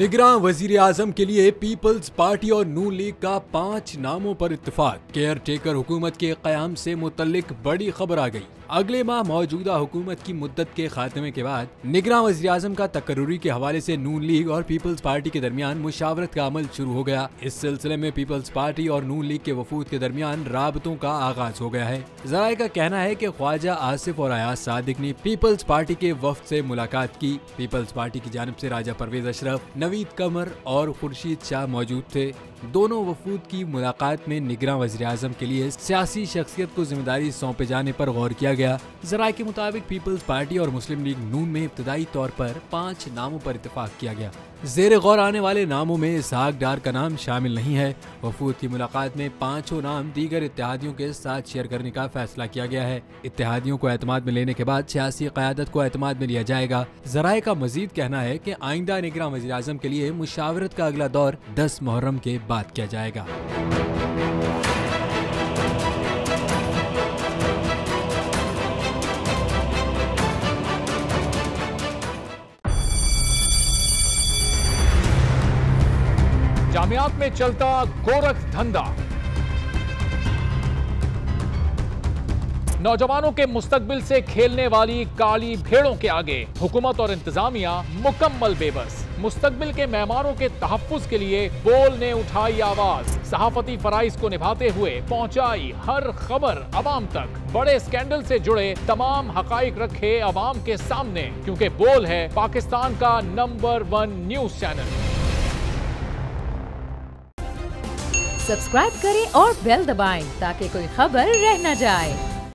निगरान वजीर आजम के लिए पीपल्स पार्टी और नून लीग का 5 नामों पर इत्तेफाक। केयर टेकर हुकूमत के क़याम से मुतल्लिक बड़ी खबर आ गई। अगले माह मौजूदा हुकूमत की मुद्दत के खात्मे के बाद निगरान वजीर आजम का तकर्रुरी के हवाले से नून लीग और पीपल्स पार्टी के दरमियान मुशावरत का अमल शुरू हो गया। इस सिलसिले में पीपल्स पार्टी और नून लीग के वफूद के दरमियान राबतों का आगाज हो गया है। ज़राए का कहना है कि ख्वाजा आसिफ और अयाज सादिक ने पीपल्स पार्टी के वफ्द से मुलाकात की। पीपल्स पार्टी की जानिब से राजा परवेज अशरफ, नवीद कमर और खुर्शीद शाह मौजूद थे। दोनों वफूद की मुलाकात में निगरान वज़ीर आज़म के लिए सियासी शख्सियत को जिम्मेदारी सौंपे जाने पर गौर किया गया। ज़राए के मुताबिक पीपल्स पार्टी और मुस्लिम लीग नून में इब्तदाई तौर पर 5 नामों पर इत्तेफाक किया गया। ज़ेर गौर आने वाले नामों में इसहाक डार का नाम शामिल नहीं है। वफूद की मुलाकात में 5 नाम दीगर इत्तेहादियों के साथ शेयर करने का फैसला किया गया है। इत्तेहादियों को एतमाद में लेने के बाद सियासी क़यादत को एतमाद में लिया जाएगा। ज़राए का मजीद कहना है कि आइंदा निगरान वज़ीर आज़म के लिए मुशावरत का अगला दौर 10 मुहर्रम के बाद किया जाएगा। जामियात में चलता गोरख धंधा, नौजवानों के मुस्तकबिल से खेलने वाली काली भेड़ों के आगे हुकूमत और इंतजामिया मुकम्मल बेबस। मुस्तकबिल के मेहमानों के तहफ्फुज के लिए बोल ने उठाई आवाज, सहाफती फराइज को निभाते हुए पहुंचाई हर खबर अवाम तक। बड़े स्कैंडल से जुड़े तमाम हकाइक रखे अवाम के सामने, क्योंकि बोल है पाकिस्तान का नंबर 1 न्यूज चैनल। सब्सक्राइब करें और बेल दबाएं ताकि कोई खबर रह न जाए।